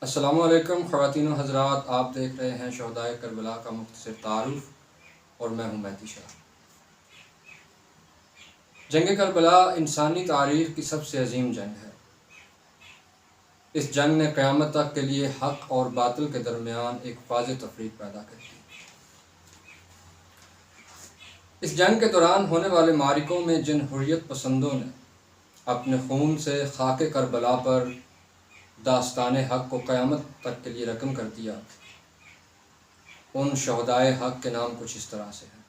السلام علیکم خواتین و حضرات، آپ دیکھ رہے ہیں شہدائے کربلا کا مختصر تعارف اور میں ہوں مہدی شاہ۔ جنگ کربلا انسانی تاریخ کی سب سے عظیم جنگ ہے۔ اس جنگ نے قیامت تک کے لیے حق اور باطل کے درمیان ایک واضح تفریق پیدا کر دی۔ اس جنگ کے دوران ہونے والے معرکوں میں جن حریت پسندوں نے اپنے خون سے خاک کربلا پر داستان حق کو قیامت تک کے لیے رقم کر دیا، ان شہدائے حق کے نام کچھ اس طرح سے ہیں: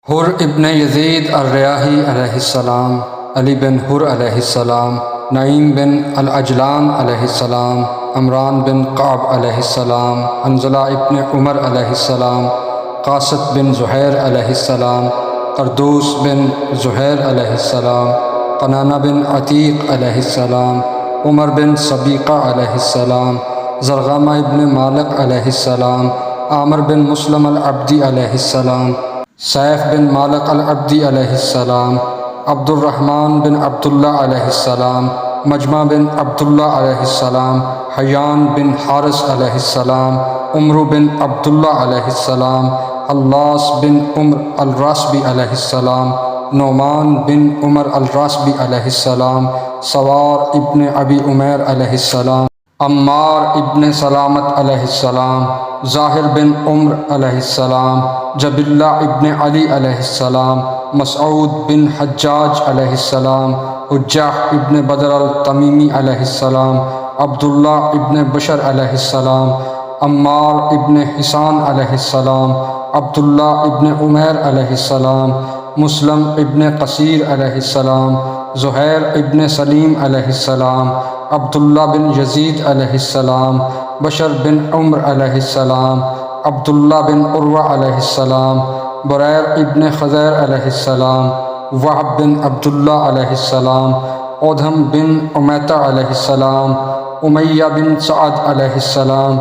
حر ابن یزید الریاحی علیہ السلام، علی بن حر علیہ السلام، نعیم بن العجلان علیہ السلام، عمران بن قعب علیہ السلام، حنظلہ ابن عمر علیہ السلام، قاسط بن زہیر علیہ السلام، قردوس بن زہیر علیہ السلام، قنانہ بن عتیق علیہ السلام، عمر بن صبیقہ علیہ السلام، زرغامہ ابن مالک علیہ السلام، عامر بن مسلم العبدی علیہ السلام، سیف بن مالک العبدی علیہ السلام، عبد الرحمن بن عبداللہ علیہ السلام، مجمع بن عبداللہ علیہ السلام، حیان بن حارث علیہ السلام، عمرو بن عبداللہ علیہ السلام، حلاس بن عمر الراسبی علیہ السلام، نعمان بن عمر الراسبی علیہ السلام، سوار ابن ابی عمیر علیہ السلام، عمار ابن سلامت علیہ السلام، ظاہر بن عمر علیہ السلام، جبلہ ابن علی علیہ السلام، مسعود بن حجاج علیہ السلام، حجاح ابن بدر التمیمی علیہ السلام، عبداللہ ابن بشر علیہ السلام، عمار ابن حسان علیہ السلام، عبداللہ ابن عمیر علیہ السلام، مسلم ابن قصیر علیہ السلام، زہیر ابن سلیم علیہ السلام، عبداللہ بن یزید علیہ السلام، بشر بن عمر علیہ السلام، عبداللہ بن عروہ علیہ السلام، بریر ابن خزیر علیہ السلام، وہب بن عبداللہ علیہ السلام، ادھم بن امیتہ علیہ السلام، امیہ بن سعد علیہ السلام،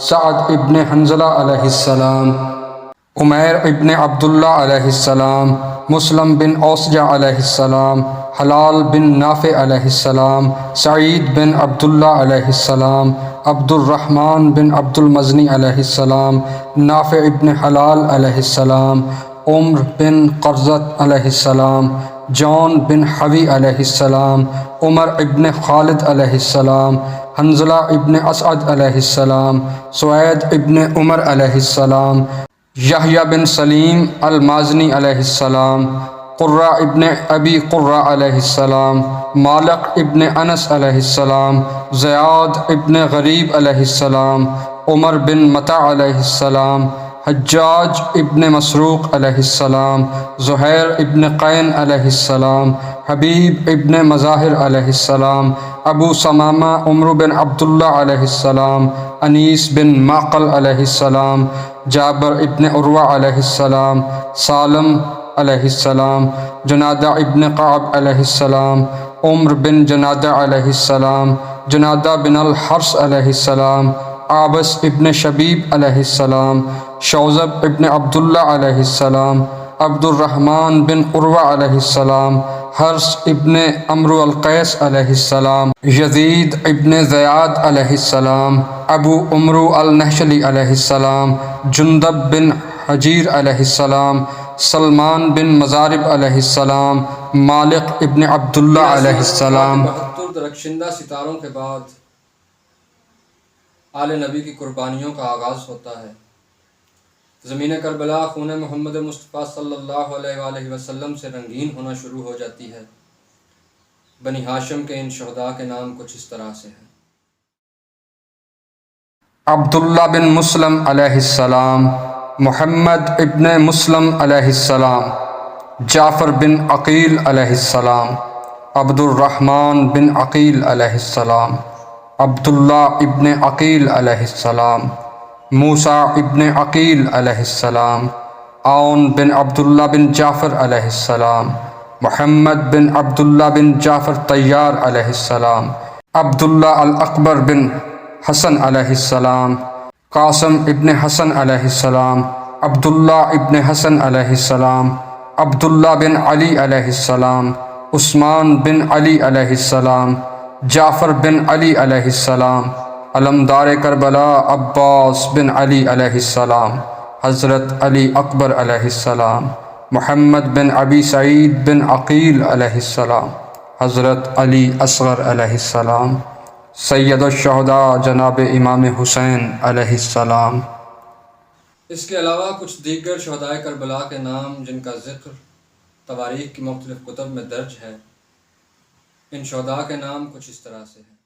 سعد ابن حنظلہ علیہ السلام، عمیر ابن عبداللہ علیہ السلام، مسلم بن اوسجہ علیہ السلام، حلال بن نافع علیہ السلام، سعید بن عبداللہ علیہ السلام، عبد الرحمن بن عبد المزنی علیہ السلام، نافع ابن حلال علیہ السلام، عمر بن قرظت علیہ السلام، جون بن حوی علیہ السلام، عمر ابن خالد علیہ السلام، حنظلہ ابن اسعد علیہ السلام، سوید ابن عمر علیہ السلام، یحییٰ بن سلیم المازنی علیہ السلام، قرہ ابن ابی قرہ علیہ السلام، مالک ابن انس علیہ السلام، زیاد ابن غریب علیہ السلام، عمر بن مطع علیہ السلام، حجاج ابن مسروق علیہ السلام، زہیر ابن قین علیہ السلام، حبیب ابن مظاہر علیہ السلام، ابو ثمامہ عمرو بن عبداللہ علیہ السلام، انیس بن معقل علیہ السلام، جابر ابن عروہ علیہ السلام، سالم علیہ السلام، جنادہ ابن قعب علیہ السلام، عمر بن جنادہ علیہ السلام، جنادہ بن الحرث علیہ السلام، عابس ابن شبیب علیہ السلام، شوذب ابن عبداللہ علیہ السلام، عبد الرحمن بن عروہ علیہ السلام، حرث ابن عمرو القیس علیہ السلام، یزید ابن زیاد علیہ السلام، ابو عمرو النہشلی علیہ السلام، جندب بن حجیر علیہ السلام، سلمان بن مزارب علیہ السلام، مالک ابن عبداللہ علیہ السلام۔ 72 درخشندہ ستاروں کے بعد آل نبی کی قربانیوں کا آغاز ہوتا ہے۔ زمین کربلا خون محمد مصطفیٰ صلی اللہ علیہ وآلہ وسلم سے رنگین ہونا شروع ہو جاتی ہے۔ بنی ہاشم کے ان شہداء کے نام کچھ اس طرح سے ہیں: عبداللہ بن مسلم علیہ السلام، محمد ابن مسلم علیہ السلام، جعفر بن عقیل علیہ السلام، عبد الرحمن بن عقیل علیہ السلام، عبداللہ ابن عقیل علیہ السلام، موسیٰ ابن عقیل علیہ السلام، عون بن عبداللہ بن جعفر علیہ السلام، محمد بن عبداللہ بن جعفر طیار علیہ السلام، عبداللہ الاکبر بن حسن علیہ السلام، قاسم ابن حسن علیہ السلام، عبداللہ ابن حسن علیہ السلام، عبداللہ بن علی علیہ السلام، عثمان بن علی علیہ السلام، جعفر بن علی علیہ السلام، علمدار کربلا عباس بن علی علیہ السلام، حضرت علی اکبر علیہ السلام، محمد بن ابی سعید بن عقیل علیہ السلام، حضرت علی اصغر علیہ السلام، سید الشہداء جناب امام حسین علیہ السلام۔ اس کے علاوہ کچھ دیگر شہدائے کربلا کے نام جن کا ذکر تواریخ کی مختلف کتب میں درج ہے۔ ان شہداء کے نام کچھ اس طرح سے ہیں: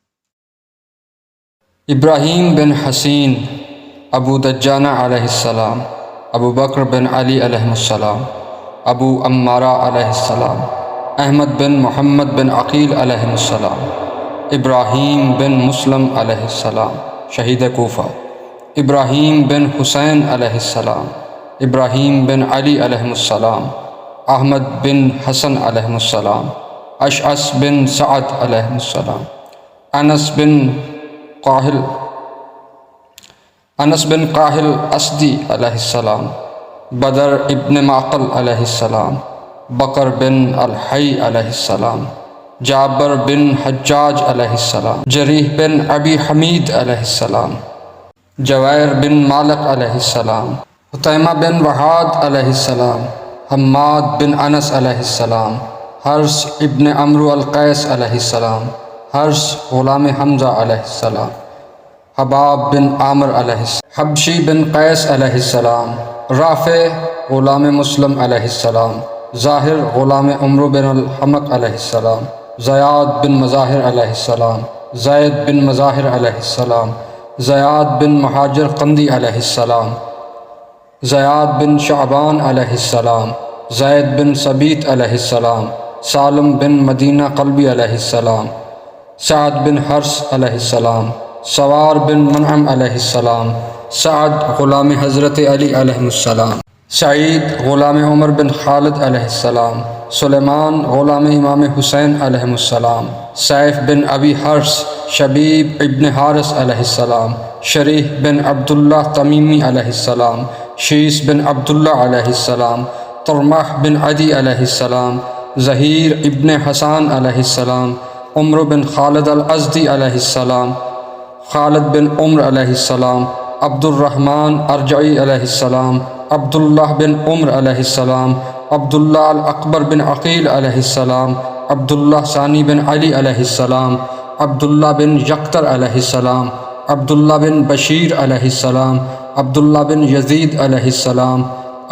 ابراہیم بن حسین ابو دجانہ علیہ السلام، ابو بکر بن علی علیہ السلام، ابو عمارہ علیہ السلام، احمد بن محمد بن عقیل علیہ السلام، ابراہیم بن مسلم علیہ السلام شہید کوفہ، ابراہیم بن حسین علیہ السلام، ابراہیم بن علی علیہ السلام، احمد بن حسن علیہ السلام، اشعث بن سعد علیہ السلام، انس بن قاہل اسدی علیہ السلام، بدر ابن معقل علیہ السلام، بکر بن الحی علیہ السلام، جابر بن حجاج علیہ السلام، جریح بن ابی حمید علیہ السلام، جویر بن مالک علیہ السلام، حتیمہ بن وحاد علیہ السلام، حماد بن انس علیہ السلام، حرس ابن عمرو القیس علیہ السلام، حرس غلام حمزہ علیہ السلام، حباب بن عامر علیہ السلام، حبشی بن قیس علیہ السلام، رافع غلام مسلم علیہ السلام، ظاہر غلام عمرو بن الحمق علیہ السلام، زیاد بن مظاہر علیہ السلام، زید بن مظاہر علیہ السلام، زیاد بن مہاجر قندی علیہ السلام، زیاد بن شعبان علیہ السلام، زید بن ثبیت علیہ السلام، سالم بن مدینہ قلبی علیہ السلام، سعد بن حرس علیہ السلام، سوار بن منعم علیہ السلام، سعد غلام حضرت علی علیہ السلام، سعید غلام عمر بن خالد علیہ السلام، سلیمان غلام امام حسین علیہ السلام، سیف بن ابی حرس، شبیب ابن حارث علیہ السلام، شریح بن عبداللہ تمیمی علیہ السلام، شیس بن عبداللہ علیہ السلام، طرمح بن عدی علیہ السلام، ظہیر ابن حسان علیہ السلام، عمر بن خالد الازدی علیہ السلام، خالد بن عمر علیہ السلام، عبد الرحمن ارجعی علیہ السلام، عبداللہ بن عمر علیہ السلام، عبداللہ الاکبر بن عقیل علیہ السلام، عبداللہ ثانی بن علی علیہ السلام، عبداللہ بن یقتر علیہ السلام، عبداللہ بن بشیر علیہ السلام، عبداللہ بن یزید علیہ السلام،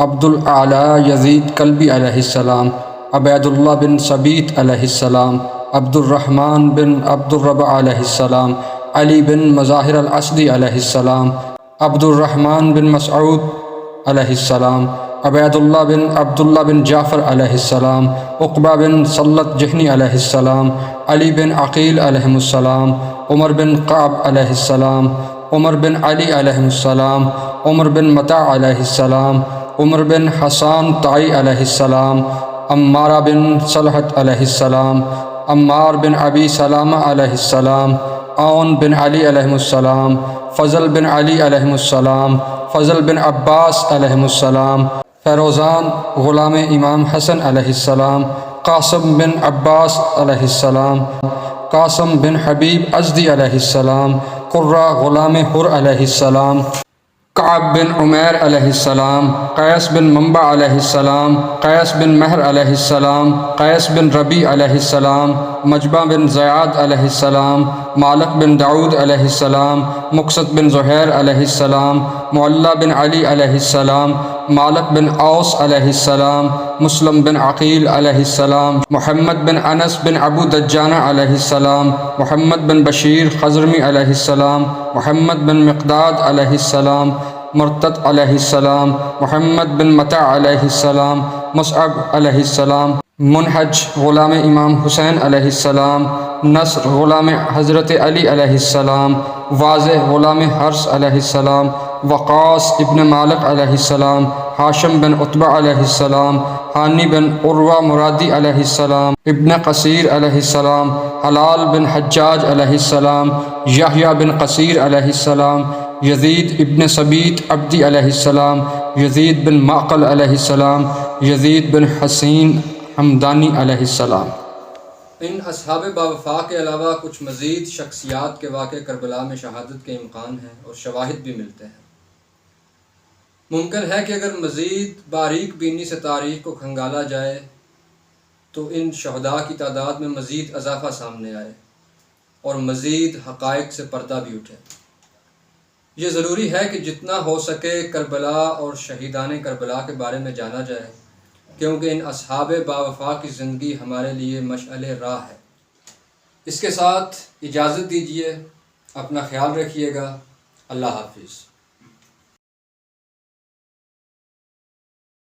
عبد الاعلی یزید کلبی علیہ السلام، عبید اللہ بن ثبیت علیہ السلام، عبد الرحمن بن عبد الربع علیہ السلام، علی بن مظاہر الاسدی علیہ السلام، عبد الرحمن بن مسعود علیہ السلام، عبید اللہ بن عبداللہ بن جعفر علیہ السلام، عقبہ بن سلط جہنی علیہ السلام، علی بن عقیل علیہ السلام، عمر بن قعب علیہ السلام، عمر بن علی علیہ السلام، عمر بن متع علیہ السلام، عمر بن حسان طائی علیہ السلام، عمارہ بن صلحت علیہ السلام، عمار بن ابی سلامہ علیہ السلام، عون بن علی علیہ السلام، فضل بن علی علیہ السلام، فضل بن عباس علیہ السلام، فیروزان غلام امام حسن علیہ السلام، قاسم بن عباس علیہ السلام، قاسم بن حبیب ازدی علیہ السلام، قرہ غلام حر علیہ السلام، کعب بن عمیر علیہ السلام، قیس بن منبع علیہ السلام، قیس بن مہر علیہ السلام، قیس بن ربیع علیہ السلام، مجبہ بن زیاد علیہ السلام، مالک بن داود علیہ السلام، مقصد بن زہیر علیہ السلام، معلّہ بن علی علیہ السلام، مالک بن اوس علیہ السلام، مسلم بن عقیل علیہ السلام، محمد بن انس بن ابو دجانہ علیہ السلام، محمد بن بشیر خضرمی علیہ السلام، محمد بن مقداد علیہ السلام، مرتد علیہ السلام، محمد بن متع علیہ السلام، مصعب علیہ السلام، منہج غلام امام حسین علیہ السلام، نصر غلام حضرت علی علیہ السلام، واضح غلام حرس علیہ السلام، وقاص ابن مالک علیہ السلام، ہاشم بن عتبہ علیہ السلام، حانی بن عروہ مرادی علیہ السلام، ابن قصیر علیہ السلام، حلال بن حجاج علیہ السلام، یحییٰ بن قصیر علیہ السلام، یزید ابن ثبیت عبدی علیہ السلام، یزید بن معقل علیہ السلام، یزید بن حسین حمدانی علیہ السلام۔ ان اصحاب باوفا کے علاوہ کچھ مزید شخصیات کے واقع کربلا میں شہادت کے امکان ہیں اور شواہد بھی ملتے ہیں۔ ممکن ہے کہ اگر مزید باریک بینی سے تاریخ کو کھنگالا جائے تو ان شہداء کی تعداد میں مزید اضافہ سامنے آئے اور مزید حقائق سے پردہ بھی اٹھے۔ یہ ضروری ہے کہ جتنا ہو سکے کربلا اور شہیدان کربلا کے بارے میں جانا جائے، کیونکہ ان اصحاب باوفا کی زندگی ہمارے لیے مشعل راہ ہے۔ اس کے ساتھ اجازت دیجیے، اپنا خیال رکھیے گا۔ اللہ حافظ۔